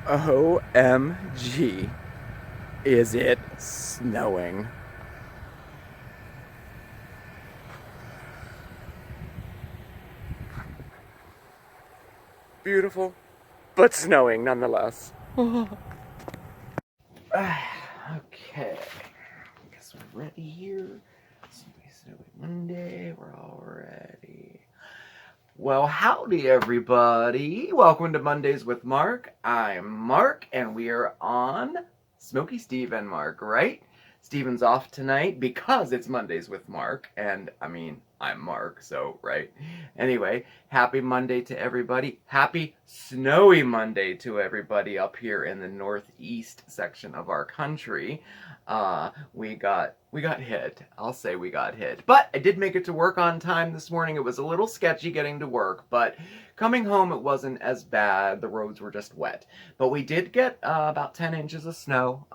OMG, is it snowing? Beautiful, but snowing nonetheless. Okay, I guess we're ready here. Snowy Monday, we're all ready. Well, howdy everybody. Welcome to Mondays with Mark. I'm Mark, and we are on Smokey Steve and Mark, right? Steven's off tonight because it's Mondays with Mark, and I mean, I'm Mark, so, right? Anyway, happy Monday to everybody. Happy snowy Monday to everybody up here in the northeast section of our country. We got hit. I'll say we got hit. But I did make it to work on time this morning. It was a little sketchy getting to work, but coming home it wasn't as bad. The roads were just wet. But we did get about 10 inches of snow.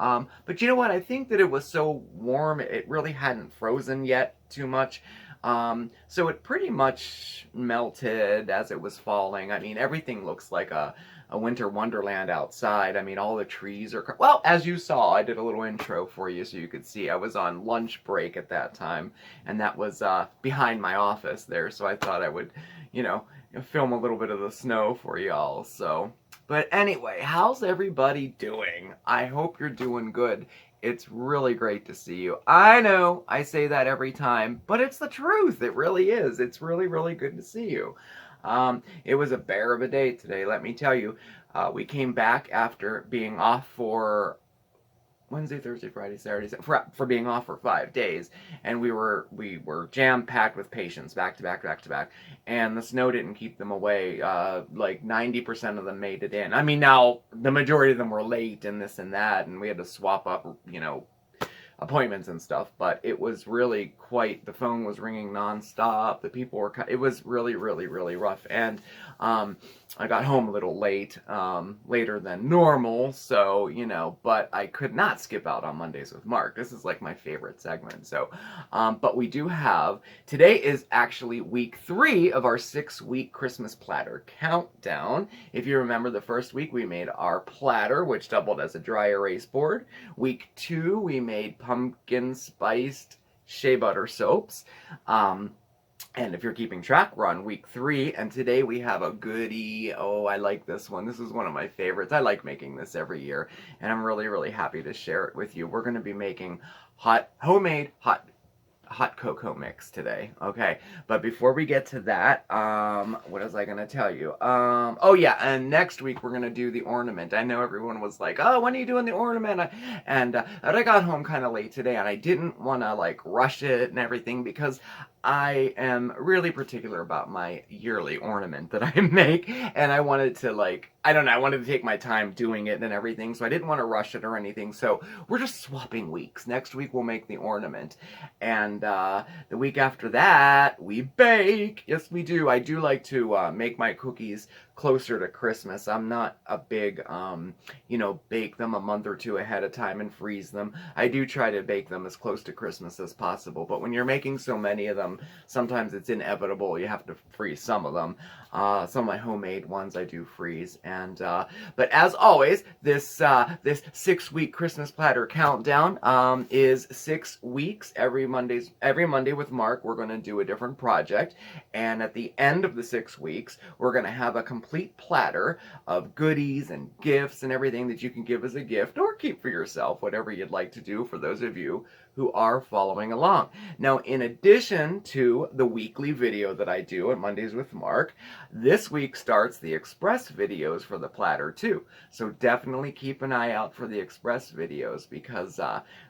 But you know what? I think that it was so warm, it really hadn't frozen yet too much. So it pretty much melted as it was falling. I mean, everything looks like a winter wonderland outside. I mean, all the trees are... Well, as you saw, I did a little intro for you so you could see. I was on lunch break at that time, and that was behind my office there, so I thought I would, you know, film a little bit of the snow for y'all, so... But anyway, how's everybody doing? I hope you're doing good. It's really great to see you. I know I say that every time, but it's the truth. It really is. It's really, really good to see you. It was a bear of a day today, let me tell you. We came back after being off for Wednesday, Thursday, Friday, Saturday, for being off for 5 days, and we were jam-packed with patients, back to back, and the snow didn't keep them away. Like 90% of them made it in. I mean, now, the majority of them were late and this and that, and we had to swap up, you know, appointments and stuff, but it was really quite, the phone was ringing nonstop, the people were, it was really, really, really rough, and I got home a little late, later than normal, so, you know, but I could not skip out on Mondays with Mark. This is like my favorite segment, so, but we do have, today is actually week 3 of our 6-week Christmas platter countdown. If you remember, the first week we made our platter, which doubled as a dry erase board. Week 2, we made pumpkin spiced shea butter soaps. And if you're keeping track, we're on week 3, and today we have a goodie. Oh, I like this one. This is one of my favorites. I like making this every year, and I'm really, really happy to share it with you. We're going to be making homemade hot cocoa mix today, okay? But before we get to that, what was I gonna tell you? Oh yeah, and next week we're gonna do the ornament. I know everyone was like, oh, when are you doing the ornament? And I got home kind of late today, and I didn't want to like rush it and everything because I am really particular about my yearly ornament that I make, and I wanted to, like, I don't know, I wanted to take my time doing it and everything, so I didn't want to rush it or anything, so we're just swapping weeks. Next week we'll make the ornament, and the week after that, we bake. Yes, we do. I do like to make my cookies closer to Christmas. I'm not a big, you know, bake them a month or two ahead of time and freeze them. I do try to bake them as close to Christmas as possible, but when you're making so many of them, sometimes it's inevitable. You have to freeze some of them. Some of my homemade ones I do freeze. And but as always, this 6-week Christmas platter countdown is 6 weeks. Every Monday with Mark, we're going to do a different project, and at the end of the 6 weeks, we're going to have a complete platter of goodies and gifts and everything that you can give as a gift or keep for yourself, whatever you'd like to do, for those of you who are following along. Now, in addition to the weekly video that I do on Mondays with Mark, this week starts the express videos for the platter too. So definitely keep an eye out for the express videos, because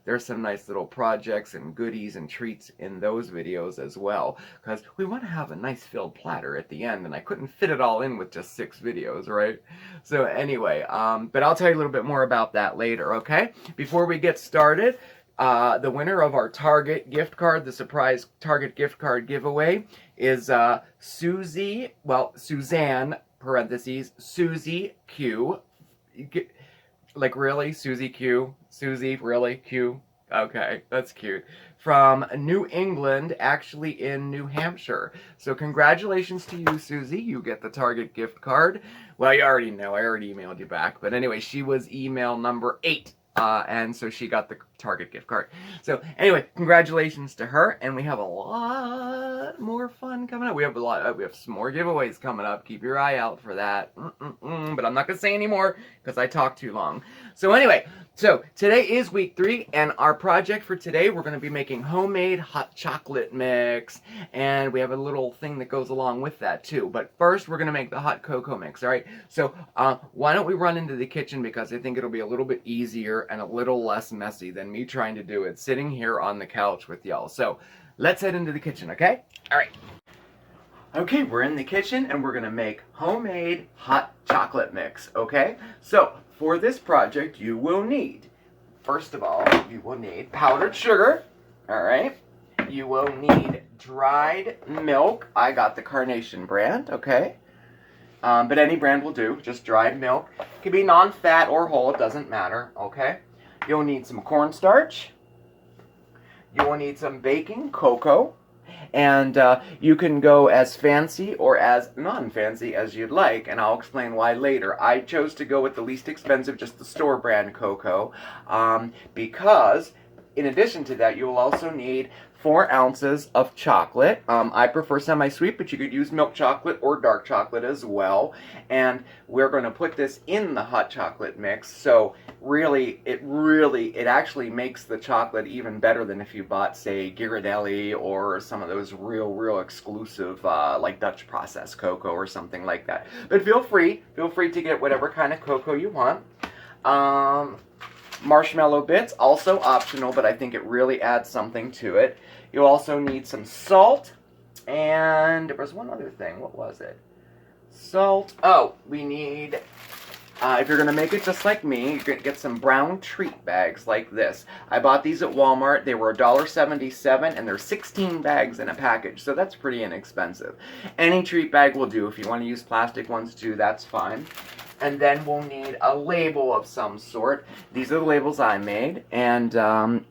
there's some nice little projects and goodies and treats in those videos as well, because we want to have a nice filled platter at the end, and I couldn't fit it all in with just 6 videos, right? So anyway, but I'll tell you a little bit more about that later, okay? Before we get started, the winner of our Target gift card, the surprise Target gift card giveaway, is Suzanne, parentheses, Susie Q. Like, really? Susie Q? Susie, really? Q? Okay, that's cute. From New England, actually in New Hampshire. So congratulations to you, Susie. You get the Target gift card. Well, you already know. I already emailed you back. But anyway, she was email number 8. And so she got the Target gift card. So anyway, congratulations to her, and we have a lot more fun coming up. We have some more giveaways coming up. Keep your eye out for that. But I'm not gonna say any more because I talk too long. So anyway, so today is week 3, and our project for today, we're gonna be making homemade hot chocolate mix, and we have a little thing that goes along with that too. But first, we're gonna make the hot cocoa mix. All right. So why don't we run into the kitchen, because I think it'll be a little bit easier and a little less messy than me trying to do it sitting here on the couch with y'all. So let's head into the kitchen, okay? All right. Okay, we're in the kitchen and we're gonna make homemade hot chocolate mix, okay? So for this project, you will need, first of all, you will need powdered sugar, all right? You will need dried milk. I got the Carnation brand, okay? But any brand will do, just dried milk. It can be non-fat or whole, it doesn't matter, okay? You'll need some cornstarch. You will need some baking cocoa. And you can go as fancy or as non-fancy as you'd like, and I'll explain why later. I chose to go with the least expensive, just the store brand cocoa, because in addition to that, you will also need 4 ounces of chocolate. I prefer semi-sweet, but you could use milk chocolate or dark chocolate as well. And we're going to put this in the hot chocolate mix. So it actually makes the chocolate even better than if you bought, say, Ghirardelli or some of those real exclusive, like Dutch processed cocoa or something like that. But feel free to get whatever kind of cocoa you want. Marshmallow bits, also optional, but I think it really adds something to it. You'll also need some salt, and there was one other thing. What was it? Salt. Oh, we need, if you're going to make it just like me, you're going to get some brown treat bags like this. I bought these at Walmart. They were $1.77, and there's 16 bags in a package, so that's pretty inexpensive. Any treat bag will do. If you want to use plastic ones too, that's fine. And then we'll need a label of some sort. These are the labels I made, and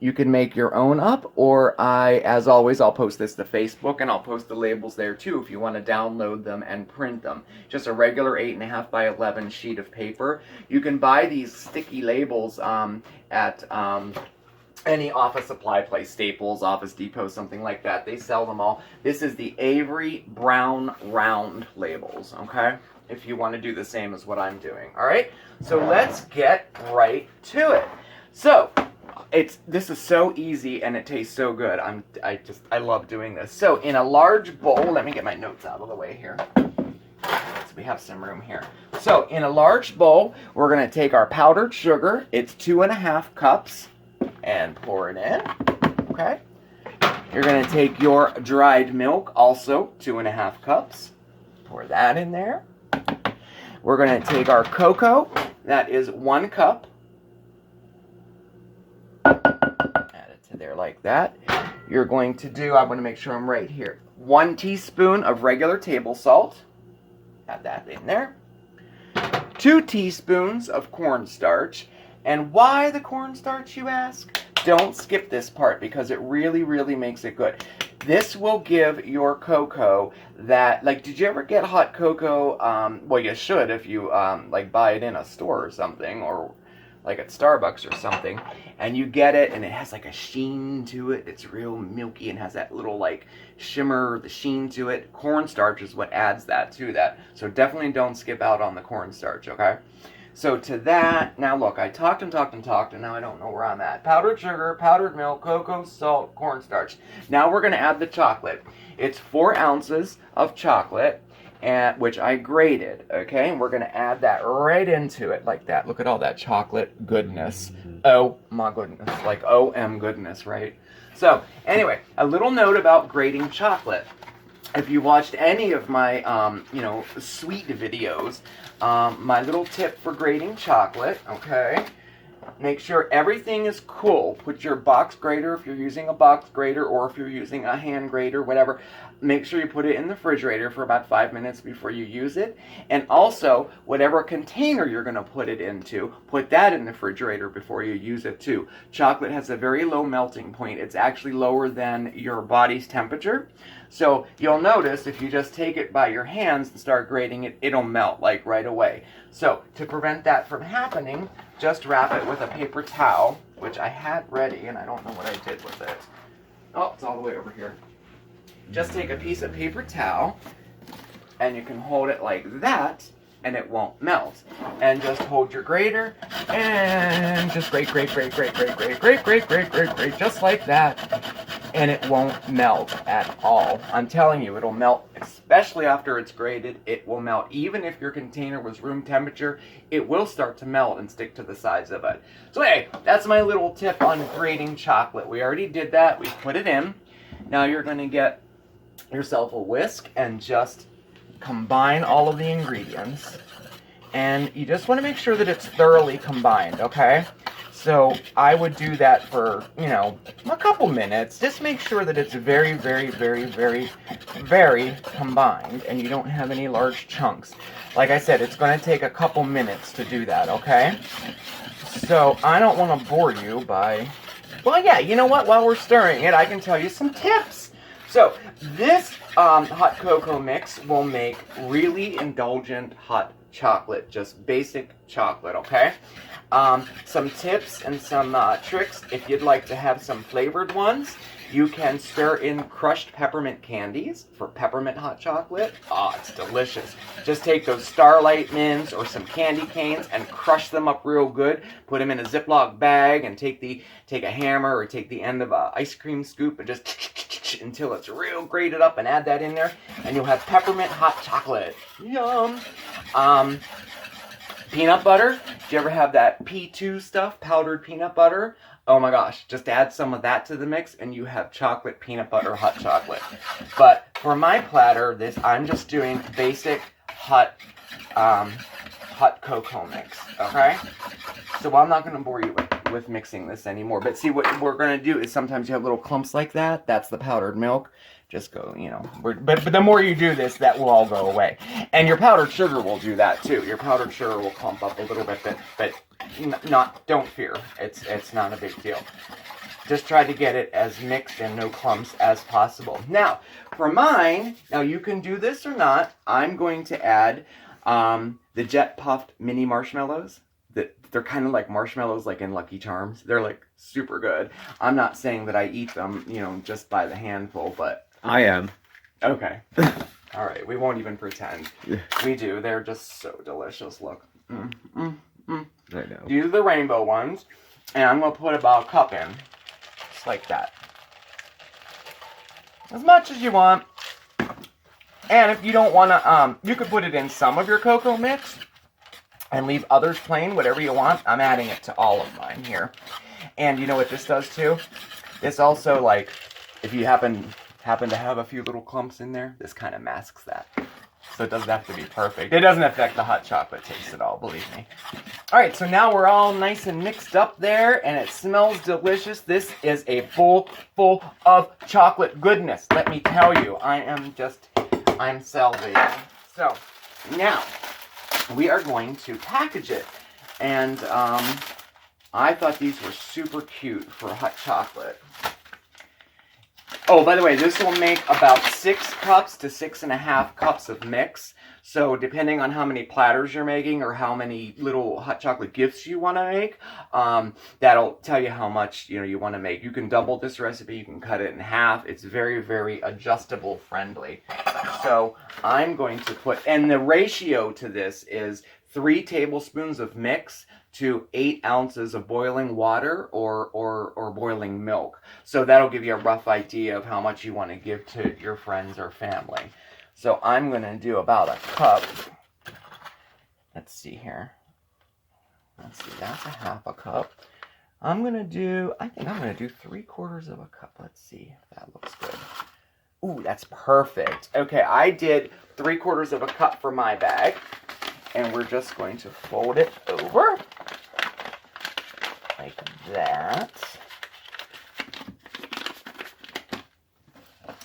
you can make your own up, or as always, I'll post this to Facebook, and I'll post the labels there too if you want to download them and print them. Just a regular 8.5 by 11 sheet of paper. You can buy these sticky labels at any office supply place, Staples, Office Depot, something like that. They sell them all. This is the Avery Brown Round labels, okay? If you want to do the same as what I'm doing, all right? So let's get right to it. So this is so easy and it tastes so good. I love doing this. So in a large bowl, let me get my notes out of the way here. So we have some room here. So in a large bowl, we're going to take our powdered sugar. It's 2.5 cups, and pour it in. Okay. You're going to take your dried milk, also 2.5 cups. Pour that in there. We're going to take our cocoa, that is 1 cup. Add it to there like that. You're going to do, I want to make sure I'm right here, 1 teaspoon of regular table salt. Add that in there. 2 teaspoons of cornstarch. And why the cornstarch, you ask? Don't skip this part because it really makes it good. This will give your cocoa that, like, did you ever get hot cocoa? Well, you should if you, like, buy it in a store or something, or like at Starbucks or something, and you get it, and it has, like, a sheen to it. It's real milky and has that little, like, shimmer, the sheen to it. Cornstarch is what adds that to that. So definitely don't skip out on the cornstarch, okay? So to that, now look, I talked and now I don't know where I'm at. Powdered sugar, powdered milk, cocoa, salt, cornstarch. Now we're going to add the chocolate. It's 4 ounces of chocolate, which I grated, okay? And we're going to add that right into it like that. Look at all that chocolate goodness. Oh my goodness, like OM goodness, right? So anyway, a little note about grating chocolate. If you watched any of my, sweet videos, my little tip for grating chocolate, okay, make sure everything is cool. Put your box grater, if you're using a box grater, or if you're using a hand grater, whatever, make sure you put it in the refrigerator for about 5 minutes before you use it. And also, whatever container you're going to put it into, put that in the refrigerator before you use it too. Chocolate has a very low melting point. It's actually lower than your body's temperature. So you'll notice if you just take it by your hands and start grating it, it'll melt like right away. So to prevent that from happening, just wrap it with a paper towel, which I had ready, and I don't know what I did with it. Oh, it's all the way over here. Just take a piece of paper towel, and you can hold it like that, and it won't melt. And just hold your grater, and just grate, just like that. And it won't melt at all. I'm telling you, it'll melt, especially after it's grated. It will melt. Even if your container was room temperature, it will start to melt and stick to the sides of it. So hey, that's my little tip on grating chocolate. We already did that. We put it in. Now you're going to get yourself a whisk and just combine all of the ingredients. And you just want to make sure that it's thoroughly combined, okay? So I would do that for, a couple minutes. Just make sure that it's very, very, very, very, very combined and you don't have any large chunks. Like I said, it's going to take a couple minutes to do that, okay? So I don't want to bore you by... Well, yeah, you know what? While we're stirring it, I can tell you some tips. So this hot cocoa mix will make really indulgent hot chocolate, just basic chocolate, okay? Some tips and some tricks. If you'd like to have some flavored ones, you can stir in crushed peppermint candies for peppermint hot chocolate. Oh, it's delicious. Just take those Starlight Mints or some candy canes and crush them up real good. Put them in a Ziploc bag and take a hammer or take the end of an ice cream scoop and just until it's real grated up and add that in there. And you'll have peppermint hot chocolate. Yum! Peanut butter. Do you ever have that P2 stuff, powdered peanut butter? Oh my gosh, just add some of that to the mix and you have chocolate peanut butter hot chocolate. But for my platter, I'm just doing basic hot cocoa mix, okay? So I'm not going to bore you with mixing this anymore. But see, what we're going to do is sometimes you have little clumps like that. That's the powdered milk. Just go, but the more you do this, that will all go away. And your powdered sugar will do that too. Your powdered sugar will clump up a little bit, but don't fear. It's not a big deal. Just try to get it as mixed and no clumps as possible. Now, for mine, you can do this or not. I'm going to add the jet puffed mini marshmallows. They're kind of like marshmallows like in Lucky Charms. They're like super good. I'm not saying that I eat them, just by the handful, but... I am. Okay. All right. We won't even pretend. We do. They're just so delicious. Look. I know. These are the rainbow ones. And I'm going to put about a cup in. Just like that. As much as you want. And if you don't want to, you could put it in some of your cocoa mix. And leave others plain, whatever you want. I'm adding it to all of mine here. And you know what this does too? This also, like, if you happen to have a few little clumps in there, this kind of masks that. So it doesn't have to be perfect. It doesn't affect the hot chocolate taste at all, believe me. Alright, so now we're all nice and mixed up there, and it smells delicious. This is a bowl full of chocolate goodness. Let me tell you, I'm salivating. So, now... we are going to package it. And I thought these were super cute for hot chocolate. Oh, by the way, this will make about 6 cups to 6.5 cups of mix. So depending on how many platters you're making or how many little hot chocolate gifts you want to make, that'll tell you how much you want to make. You can double this recipe. You can cut it in half. It's very, very adjustable friendly. So I'm going to put, and the ratio to this is 3 tablespoons of mix to 8 ounces of boiling water or boiling milk. So that'll give you a rough idea of how much you want to give to your friends or family. So I'm going to do about a cup. Let's see here. Let's see, that's a half a cup. I think I'm going to do 3/4 of a cup. Let's see if that looks good. Ooh, that's perfect. Okay, I did 3/4 of a cup for my bag. And we're just going to fold it over. Like that.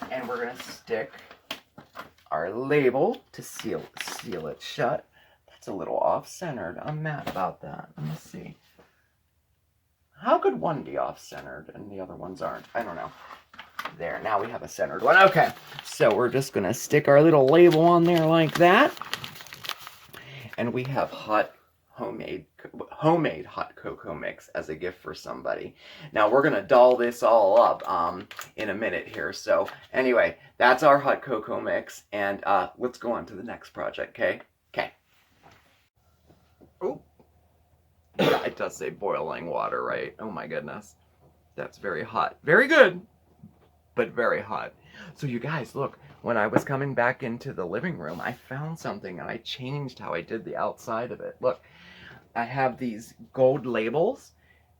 And we're going to stick our label to seal it shut. That's a little off-centered. I'm mad about that. Let me see. How could one be off-centered and the other ones aren't? I don't know. There, now we have a centered one. Okay, so we're just going to stick our little label on there like that. And we have homemade hot cocoa mix as a gift for somebody. Now we're going to doll this all up in a minute here. So anyway, that's our hot cocoa mix. And let's go on to the next project, okay? Okay. Oh, yeah, it does say boiling water, right? Oh my goodness. That's very hot. Very good, but very hot. So you guys, look, when I was coming back into the living room, I found something and I changed how I did the outside of it. Look, I have these gold labels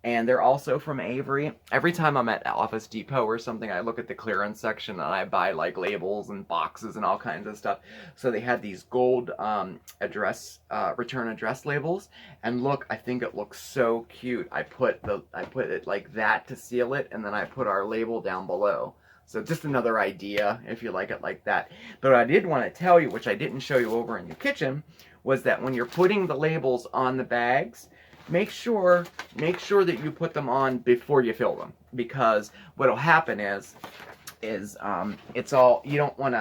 and they're also from Avery. Every time I'm at Office Depot or something, I look at the clearance section and I buy like labels and boxes and all kinds of stuff. So they had these gold return address labels, and look, I think it looks so cute. I put it like that to seal it, and then I put our label down below. So just another idea if you like it like that. But what I did want to tell you, which I didn't show you over in the kitchen, was that when you're putting the labels on the bags, make sure that you put them on before you fill them, because what'll happen is it's all, you don't want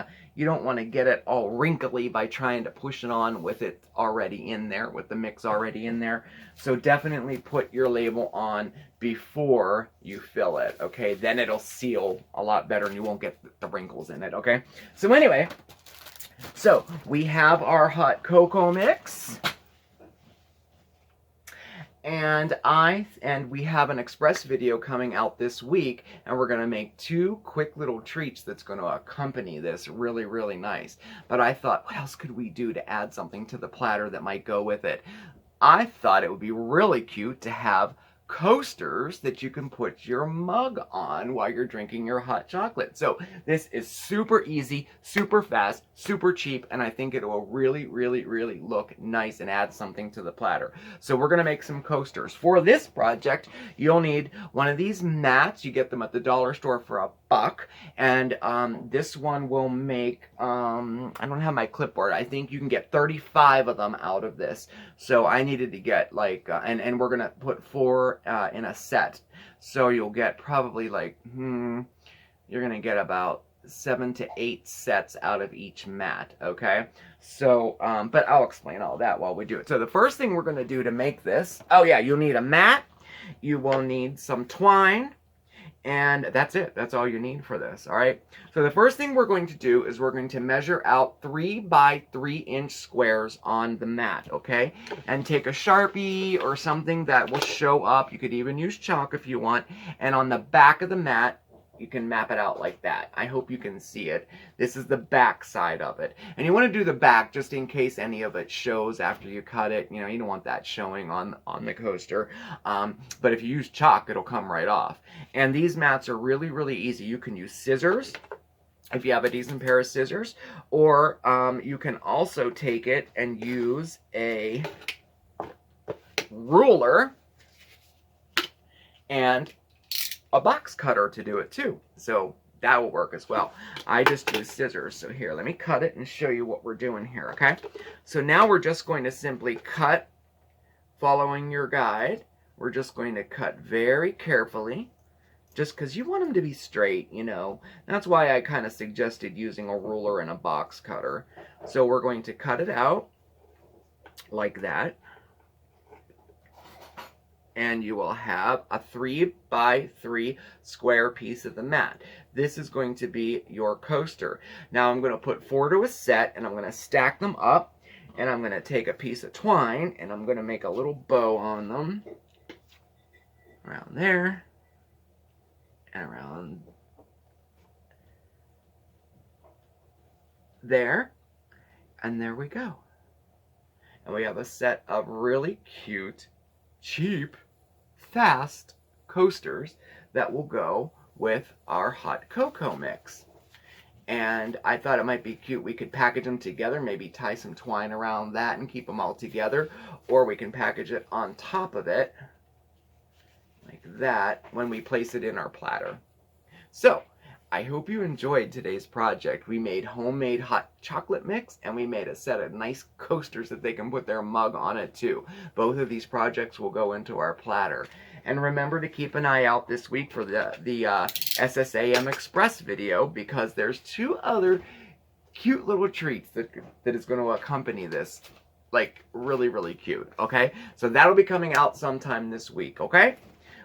to get it all wrinkly by trying to push it on with it already in there, with the mix already in there. So definitely put your label on before you fill it, okay? Then it'll seal a lot better and you won't get the wrinkles in it, okay? So anyway, so we have our hot cocoa mix. And we have an express video coming out this week, and we're going to make 2 quick little treats that's going to accompany this really, really nice. But I thought, what else could we do to add something to the platter that might go with it? I thought it would be really cute to have coasters that you can put your mug on while you're drinking your hot chocolate. So this is super easy, super fast, super cheap, and I think it will really, really, really look nice and add something to the platter. So we're going to make some coasters. For this project, you'll need one of these mats. You get them at the dollar store for $1. And this one will make, I don't have my clipboard. I think you can get 35 of them out of this. So I needed to get like, and we're going to put 4 in a set. So you'll get probably like, you're going to get about 7 to 8 sets out of each mat, okay? So, but I'll explain all that while we do it. So the first thing we're going to do to make this, oh yeah, you'll need a mat, you will need some twine, and that's it. That's all you need for this, all right? So the first thing we're going to do is we're going to measure out 3 by 3 inch squares on the mat, okay? And take a Sharpie or something that will show up. You could even use chalk if you want. And on the back of the mat, you can map it out like that. I hope you can see it. This is the back side of it. And you want to do the back just in case any of it shows after you cut it. You know, you don't want that showing on the coaster. But if you use chalk, it'll come right off. And these mats are really, really easy. You can use scissors if you have a decent pair of scissors. Or you can also take it and use a ruler and a box cutter to do it too. So that will work as well. I just use scissors. So here, let me cut it and show you what we're doing here, okay? So now we're just going to simply cut, following your guide. We're just going to cut very carefully, just because you want them to be straight, you know. That's why I kind of suggested using a ruler and a box cutter. So we're going to cut it out like that. And you will have a 3 by 3 square piece of the mat. This is going to be your coaster. Now I'm going to put 4 to a set, and I'm going to stack them up, and I'm going to take a piece of twine, and I'm going to make a little bow on them around there and around there, and there we go. And we have a set of really cute, cheap, fast coasters that will go with our hot cocoa mix. And I thought it might be cute. We could package them together, maybe tie some twine around that and keep them all together, or we can package it on top of it like that when we place it in our platter. So I hope you enjoyed today's project. We made homemade hot chocolate mix, and we made a set of nice coasters that they can put their mug on it too. Both of these projects will go into our platter. And remember to keep an eye out this week for the SSAM Express video, because there's 2 other cute little treats that is going to accompany this. Like, really, really cute, okay? So that'll be coming out sometime this week, okay?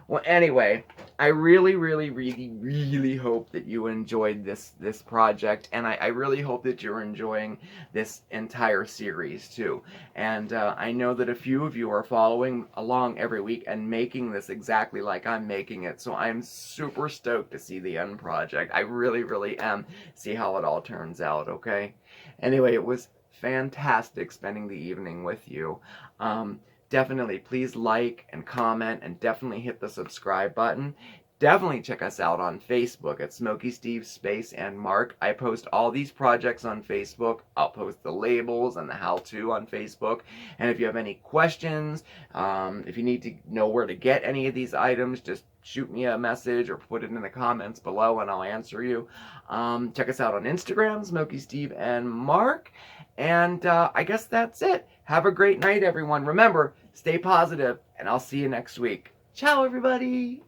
Well, anyway, I really, really, really, really hope that you enjoyed this project, and I really hope that you're enjoying this entire series too. And I know that a few of you are following along every week and making this exactly like I'm making it, so I'm super stoked to see the end project. I really, really am. See how it all turns out, okay? Anyway, it was fantastic spending the evening with you. Definitely, please like and comment, and definitely hit the subscribe button. Definitely check us out on Facebook at SmokeySteveAndMarc. I post all these projects on Facebook. I'll post the labels and the how-to on Facebook. And if you have any questions, if you need to know where to get any of these items, just shoot me a message or put it in the comments below and I'll answer you. Check us out on Instagram, SmokeySteveAndMarc. And I guess that's it. Have a great night, everyone. Remember, stay positive, and I'll see you next week. Ciao, everybody.